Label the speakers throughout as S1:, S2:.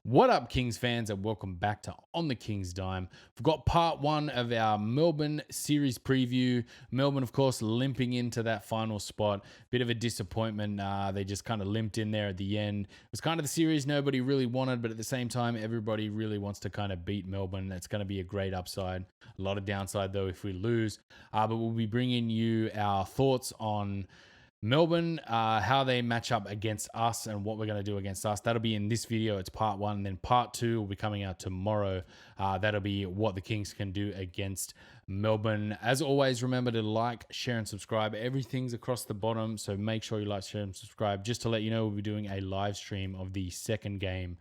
S1: What up, Kings fans, and welcome back to On the King's Dime. We've got part one of our Melbourne series preview. Melbourne, of course, limping into that final spot. Bit of a disappointment. They just kind of limped in there at the end. It was kind of the series nobody really wanted, but at the same time, everybody really wants to kind of beat Melbourne. That's going to be a great upside. A lot of downside, though, if we lose. But we'll be bringing you our thoughts on Melbourne, how they match up against us and what we're going to do against us. That'll be in this video. It's part one. And then part two will be coming out tomorrow. That'll be what the Kings can do against Melbourne. As always, remember to like, share, and subscribe. Everything's across the bottom. So make sure you like, share, and subscribe. Just to let you know, we'll be doing a live stream of the second game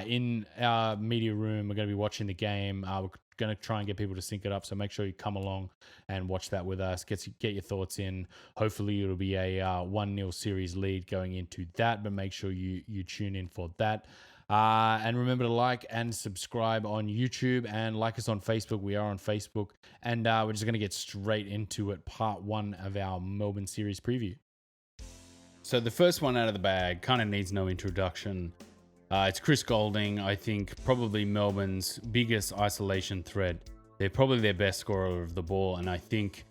S1: in our media room. We're going to be watching the game. We're going to try and get people to sync it up, so make sure you come along and watch that with us. Get your thoughts in. Hopefully it'll be a 1-0 series lead going into that, but make sure you tune in for that. And remember to like and subscribe on YouTube and like us on Facebook. We are on Facebook, and we're just going to get straight into it. Part one of our Melbourne series preview. So the first one out of the bag kind of needs no introduction. It's Chris Goulding. I think probably Melbourne's biggest isolation threat. They're probably their best scorer of the ball, and I think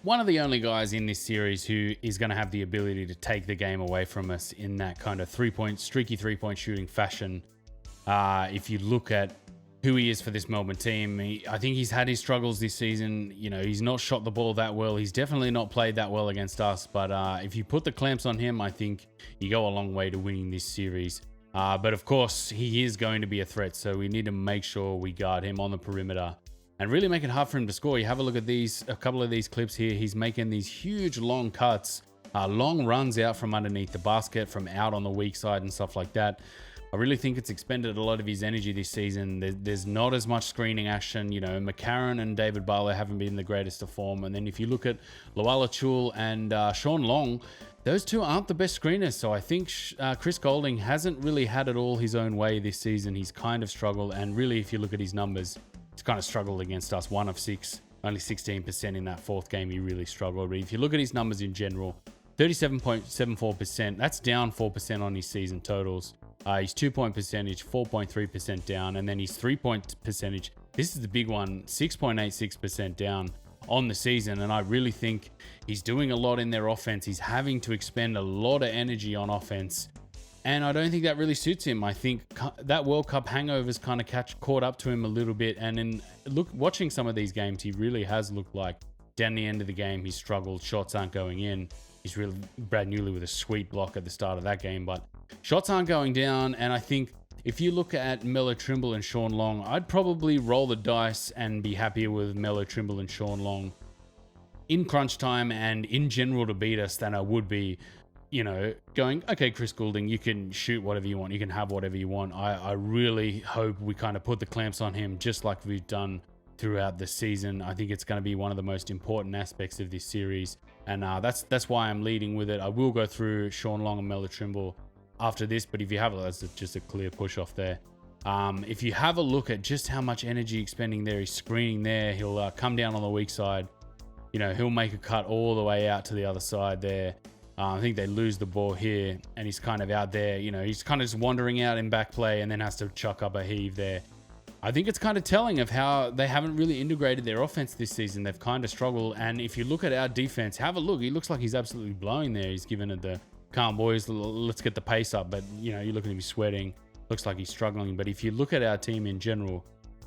S1: one of the only guys in this series who is going to have the ability to take the game away from us in that kind of streaky three-point shooting fashion. If you look at who he is for this Melbourne team, I think he's had his struggles this season. You know, he's not shot the ball that well. He's definitely not played that well against us, but if you put the clamps on him, I think you go a long way to winning this series. But of course, he is going to be a threat, so we need to make sure we guard him on the perimeter and really make it hard for him to score. You have a look at a couple of these clips here. He's making these huge long cuts, long runs out from underneath the basket, from out on the weak side and stuff like that. I really think it's expended a lot of his energy this season. There's not as much screening action. You know, McCarron and David Barlow haven't been the greatest of form. And then if you look at Luala Chul and Sean Long, those two aren't the best screeners. So I think Chris Goulding hasn't really had it all his own way this season. He's kind of struggled. And really, if you look at his numbers, he's kind of struggled against us. 1 of 6, only 16% in that fourth game. He really struggled. But if you look at his numbers in general, 37.74%. That's down 4% on his season totals. His 2-point percentage, 4.3% down. And then his 3-point percentage, this is the big one, 6.86% down on the season. And I really think he's doing a lot in their offense. He's having to expend a lot of energy on offense. And I don't think that really suits him. I think that World Cup hangovers kind of caught up to him a little bit. And watching some of these games, he really has looked like down the end of the game, he's struggled. Shots aren't going in. He's really Brad Newley with a sweet block at the start of that game, but shots aren't going down. And I think if you look at Melo Trimble and Sean Long, I'd probably roll the dice and be happier with Melo Trimble and Sean Long in crunch time and in general to beat us than I would be, you know, going, okay, Chris Goulding, you can shoot whatever you want. You can have whatever you want. I really hope we kind of put the clamps on him just like we've done throughout the season. I think it's going to be one of the most important aspects of this series. And that's why I'm leading with it. I will go through Sean Long and Melo Trimble after this, but if you have it, that's just a clear push off there. If you have a look at just how much energy expending there, he's screening there. He'll come down on the weak side. You know, he'll make a cut all the way out to the other side there. I think they lose the ball here, and he's kind of out there. You know, he's kind of just wandering out in back play and then has to chuck up a heave there. I think it's kind of telling of how they haven't really integrated their offense this season. They've kind of struggled. And if you look at our defense, have a look. He looks like he's absolutely blowing there. He's giving it the calm boys, let's get the pace up. But, you know, you look at him, he's sweating. Looks like he's struggling. But if you look at our team in general,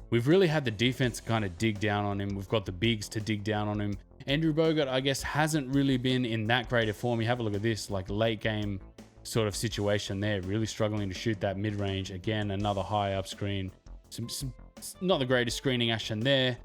S1: we've really had the defense kind of dig down on him. We've got the bigs to dig down on him. Andrew Bogut, I guess, hasn't really been in that great of form. You have a look at this, like late game sort of situation there. Really struggling to shoot that mid-range. Again, another high up screen. Some not the greatest screening action there.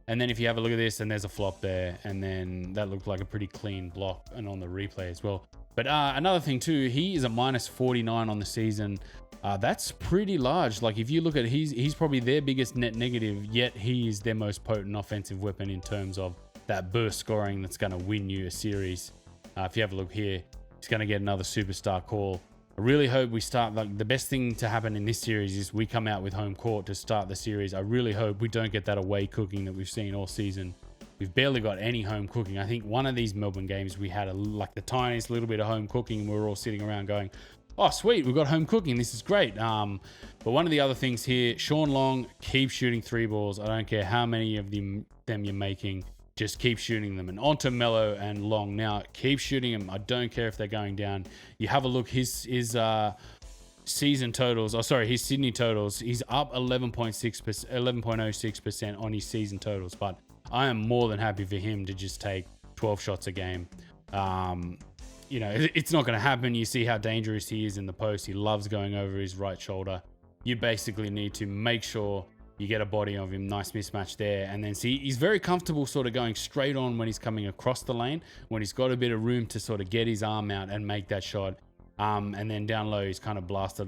S1: And then if you have a look at this, and there's a flop there, and then that looked like a pretty clean block and on the replay as well. But another thing too, he is a minus 49 on the season. That's pretty large. Like if you look at it, he's probably their biggest net negative, yet he is their most potent offensive weapon in terms of that burst scoring that's going to win you a series. If you have a look here, he's going to get another superstar call. I really hope we start, like the best thing to happen in this series is we come out with home court to start the series. I really hope we don't get that away cooking that we've seen all season. We've barely got any home cooking. I think one of these Melbourne games we had like the tiniest little bit of home cooking. We were all sitting around going, oh, sweet, we've got home cooking. This is great. But one of the other things here, Sean Long, keep shooting 3 balls. I don't care how many of them you're making. Just keep shooting them. And onto Mello and Long. Now, keep shooting them. I don't care if they're going down. You have a look. His season totals, his Sydney totals, he's up 11.06% on his season totals. But I am more than happy for him to just take 12 shots a game. It's not going to happen. You see how dangerous he is in the post. He loves going over his right shoulder. You basically need to make sure you get a body of him. Nice mismatch there. And then see, he's very comfortable sort of going straight on when he's coming across the lane, when he's got a bit of room to sort of get his arm out and make that shot. And then down low, he's kind of blast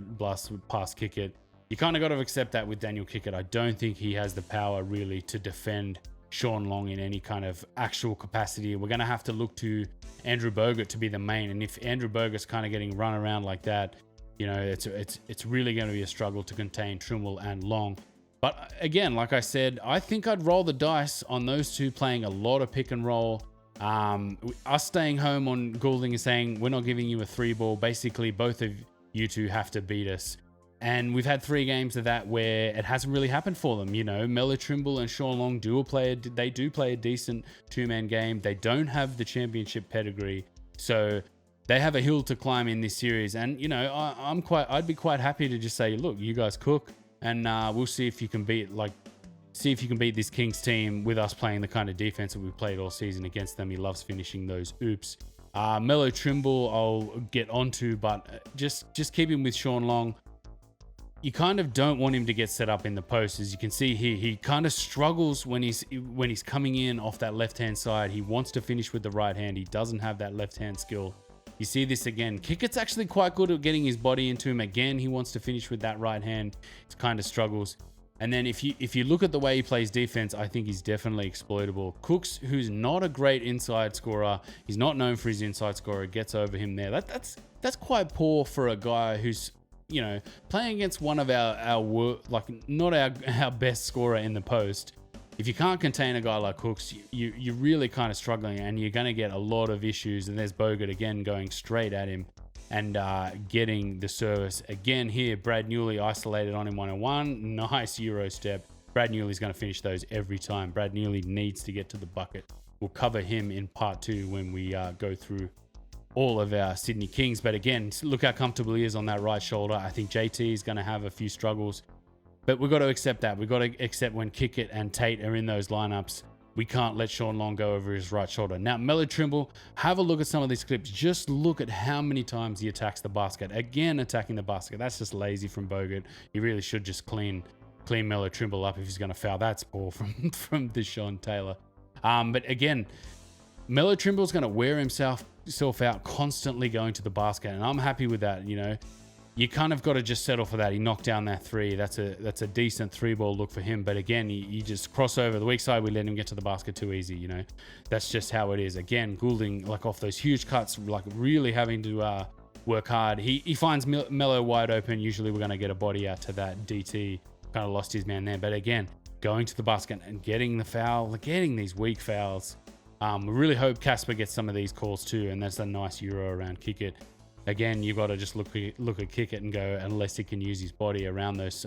S1: past Kickett. You kind of got to accept that with Daniel Kickett. I don't think he has the power really to defend Sean Long in any kind of actual capacity. We're going to have to look to Andrew Bogut to be the main. And if Andrew Bogut's kind of getting run around like that, it's really going to be a struggle to contain Trimble and Long. But again, like I said, I think I'd roll the dice on those two playing a lot of pick and roll. Us staying home on Goulding and saying, we're not giving you a 3 ball. Basically, both of you two have to beat us. And we've had 3 games of that where it hasn't really happened for them. Mello Trimble and Sean Long do play a decent 2-man game. They don't have the championship pedigree. So they have a hill to climb in this series. And, I'd be quite happy to just say, look, you guys cook. And we'll see if you can beat this Kings team with us playing the kind of defense that we've played all season against them. He loves finishing those oops. Mello Trimble, I'll get onto, but just keep him with Sean Long. You kind of don't want him to get set up in the post. As you can see here, he kind of struggles when he's coming in off that left-hand side. He wants to finish with the right hand. He doesn't have that left-hand skill. You see this again. Kickett's actually quite good at getting his body into him. Again, he wants to finish with that right hand. He kind of struggles. And then if you look at the way he plays defense, I think he's definitely exploitable. Cooks, who's not a great inside scorer, he's not known for his inside scorer, gets over him there. That's quite poor for a guy who's playing against one of not our best scorer in the post. If you can't contain a guy like Cooks, you're really kind of struggling, and you're going to get a lot of issues. And there's Bogut again going straight at him and getting the service. Again here, Brad Newley isolated on him 1-on-1. Nice Euro step. Brad Newley's going to finish those every time. Brad Newley needs to get to the bucket. We'll cover him in part 2 when we go through all of our Sydney Kings. But again, look how comfortable he is on that right shoulder. I think JT is going to have a few struggles. But we've got to accept that. We've got to accept when Kickett and Tate are in those lineups, we can't let Sean Long go over his right shoulder. Now, Mello Trimble, have a look at some of these clips. Just look at how many times he attacks the basket. Again, attacking the basket. That's just lazy from Bogut. He really should just clean Mello Trimble up if he's going to foul. That's poor from Deshaun Taylor. But again, Mello Trimble's going to wear himself out constantly going to the basket, and I'm happy with that. You kind of got to just settle for that. He knocked down that 3. That's a decent 3-ball look for him. But again, you just cross over the weak side. We let him get to the basket too easy. That's just how it is. Again, Goulding off those huge cuts, really having to work hard. He finds Mello wide open. Usually we're going to get a body out to that. DT kind of lost his man there. But again, going to the basket and getting the foul, getting these weak fouls. We really hope Casper gets some of these calls too. And that's a nice Euro around Kickett. Again, you've got to just look at Kickett and go, unless he can use his body around those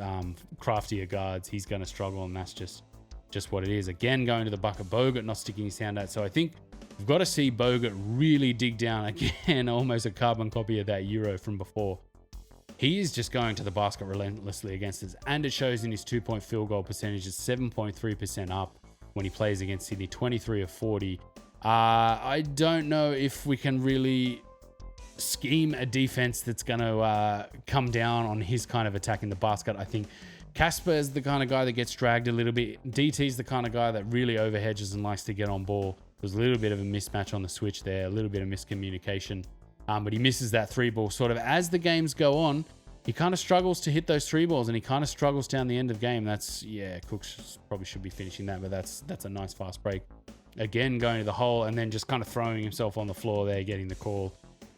S1: craftier guards, he's going to struggle, and that's just what it is. Again, going to the bucket, Bogut not sticking his hand out. So I think we've got to see Bogut really dig down again, almost a carbon copy of that Euro from before. He is just going to the basket relentlessly against us, and it shows in his 2-point field goal percentage. It's 7.3% up when he plays against Sydney, 23 of 40. I don't know if we can really scheme a defense that's going to come down on his kind of attacking the basket. I think Casper is the kind of guy that gets dragged a little bit. DT's the kind of guy that really overhedges and likes to get on ball. There's a little bit of a mismatch on the switch there, a little bit of miscommunication. But he misses that 3-ball. Sort of as the games go on, he kind of struggles to hit those 3-balls, and he kind of struggles down the end of the game. Cooks probably should be finishing that, but that's a nice fast break. Again, going to the hole and then just kind of throwing himself on the floor there, getting the call.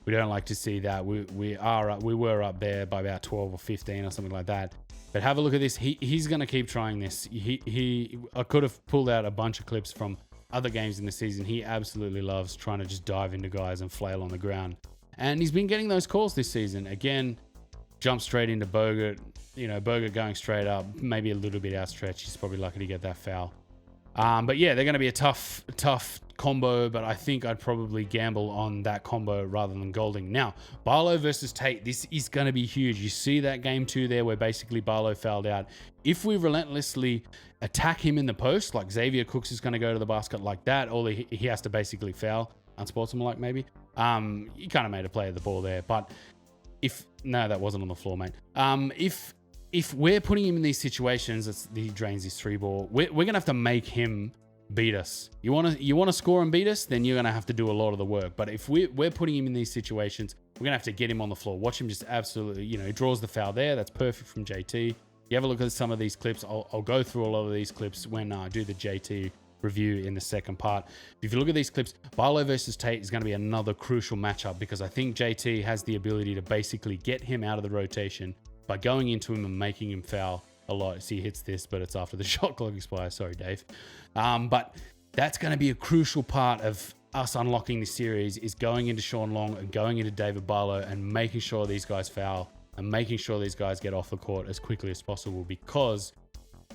S1: We don't like to see that. We were up there by about 12 or 15 or something like that. But have a look at this. He's going to keep trying this. I could have pulled out a bunch of clips from other games in the season. He absolutely loves trying to just dive into guys and flail on the ground. And he's been getting those calls this season. Again, jump straight into Bogut. Bogut going straight up, maybe a little bit outstretched. He's probably lucky to get that foul. But yeah, they're going to be a tough combo, but I think I'd probably gamble on that combo rather than Golding. Now, Barlow versus Tate, this is going to be huge. You see that game 2 there where basically Barlow fouled out. If we relentlessly attack him in the post, like Xavier Cooks is going to go to the basket like that, all he has to basically foul, unsportsmanlike maybe. You kind of made a play of the ball there, but no, that wasn't on the floor, mate. If we're putting him in these situations, he drains his 3-ball, we're going to have to make him beat us. You want to score and beat us, then you're going to have to do a lot of the work. But if we're putting him in these situations, we're going to have to get him on the floor. Watch him just absolutely, he draws the foul there. That's perfect from JT. You have a look at some of these clips. I'll go through a lot of these clips when I do the JT review in the second part. If you look at these clips, Barlow versus Tate is going to be another crucial matchup because I think JT has the ability to basically get him out of the rotation by going into him and making him foul a lot. See, he hits this, but it's after the shot clock expires. Sorry, Dave. But that's going to be a crucial part of us unlocking this series, is going into Sean Long and going into David Barlow and making sure these guys foul and making sure these guys get off the court as quickly as possible, because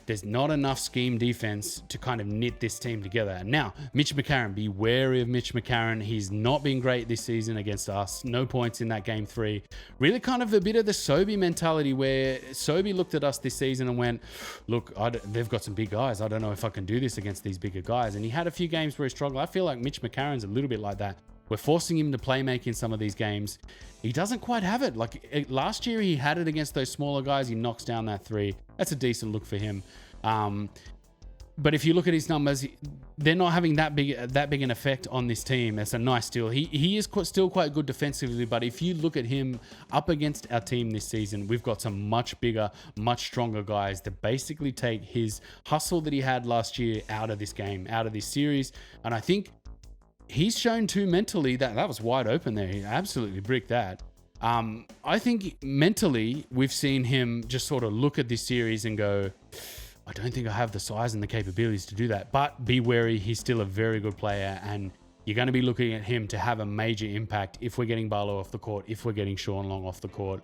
S1: there's not enough scheme defense to kind of knit this team together. And now, Mitch McCarron, be wary of Mitch McCarron. He's not been great this season against us. No points in that game 3. Really kind of a bit of the Sobey mentality where Sobey looked at us this season and went, look, they've got some big guys. I don't know if I can do this against these bigger guys. And he had a few games where he struggled. I feel like Mitch McCarron's a little bit like that. We're forcing him to play make in some of these games. He doesn't quite have it. Like last year, he had it against those smaller guys. He knocks down that 3. That's a decent look for him. But if you look at his numbers, they're not having that big an effect on this team. That's a nice steal. He is still quite good defensively, but if you look at him up against our team this season, we've got some much bigger, much stronger guys that basically take his hustle that he had last year out of this game, out of this series. And I think he's shown too mentally that was wide open there. He absolutely bricked that. I think mentally we've seen him just sort of look at this series and go, I don't think I have the size and the capabilities to do that. But be wary, he's still a very good player, and you're going to be looking at him to have a major impact if we're getting Barlow off the court, if we're getting Sean Long off the court,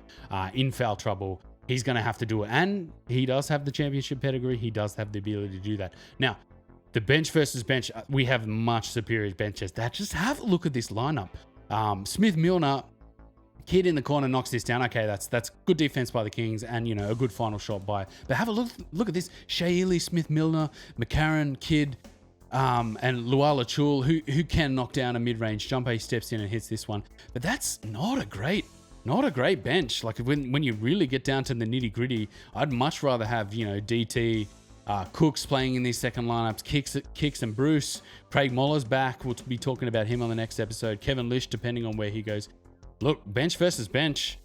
S1: in foul trouble. He's going to have to do it. And he does have the championship pedigree. He does have the ability to do that. Now, the bench versus bench, we have much superior benches. Just have a look at this lineup. Smith Milner, Kid in the corner knocks this down. Okay, that's good defense by the Kings, and a good final shot by. But have a look at this: Shea, Smith, Milner, McCarron, Kid, and Luala Chul, who can knock down a mid-range jumper. He steps in and hits this one. But that's not a great bench. Like when you really get down to the nitty-gritty, I'd much rather have DT, Cooks playing in these second lineups, Kicks and Bruce. Craig Moller's back. We'll be talking about him on the next episode. Kevin Lish, depending on where he goes. Look, bench versus bench,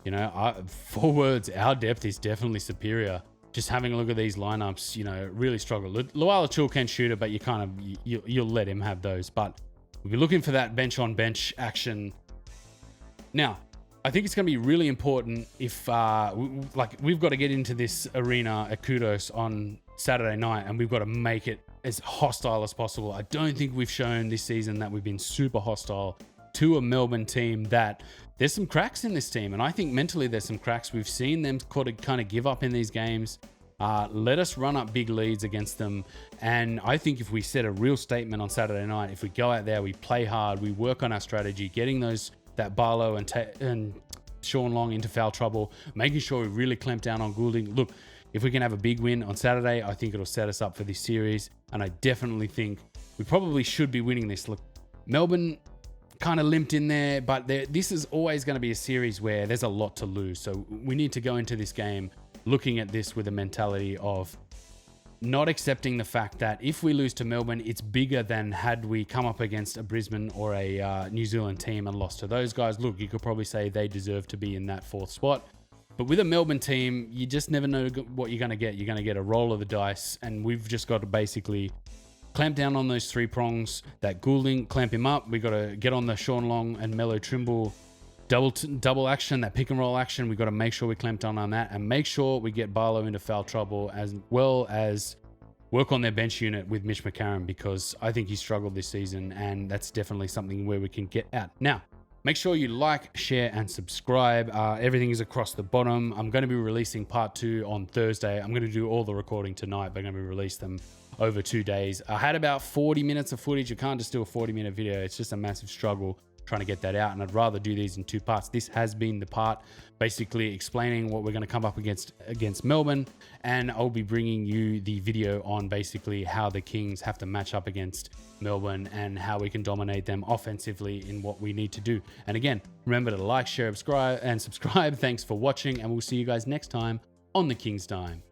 S1: 4 words, our depth is definitely superior. Just having a look at these lineups, really struggle. Luala Chul can shoot it, but you'll let him have those. But we'll be looking for that bench on bench action. Now, I think it's going to be really important if, we've got to get into this arena at Kudos on Saturday night, and we've got to make it as hostile as possible. I don't think we've shown this season that we've been super hostile to a Melbourne team. That there's some cracks in this team, and I think mentally there's some cracks. We've seen them kind of give up in these games. Let us run up big leads against them, and I think if we set a real statement on Saturday night, if we go out there, we play hard, we work on our strategy, getting that Barlow and Sean Long into foul trouble, making sure we really clamp down on Goulding. Look, if we can have a big win on Saturday, I think it'll set us up for this series, and I definitely think we probably should be winning this. Look, Melbourne kind of limped in there, but this is always going to be a series where there's a lot to lose. So we need to go into this game looking at this with a mentality of not accepting the fact that if we lose to Melbourne, it's bigger than had we come up against a Brisbane or a New Zealand team and lost to those guys. Look, you could probably say they deserve to be in that 4th spot. But with a Melbourne team, you just never know what you're going to get. You're going to get a roll of the dice, and we've just got to basically clamp down on those 3 prongs. That Goulding, clamp him up. We got to get on the Sean Long and Melo Trimble double action, that pick and roll action. We got to make sure we clamp down on that, and make sure we get Barlow into foul trouble, as well as work on their bench unit with Mitch McCarron, because I think he struggled this season, and that's definitely something where we can get out. Now, Make sure you like, share, and subscribe. Everything is across the bottom. I'm going to be releasing part 2 on Thursday. I'm going to do all the recording tonight, but I'm going to release them over 2 days. I had about 40 minutes of footage. You can't just do a 40-minute video. It's just a massive struggle trying to get that out, and I'd rather do these in 2 parts. This has been the part basically explaining what we're going to come up against Melbourne, and I'll be bringing you the video on basically how the Kings have to match up against Melbourne and how we can dominate them offensively in what we need to do. And again, remember to like, share, subscribe. Thanks for watching, and we'll see you guys next time on the King's Dime.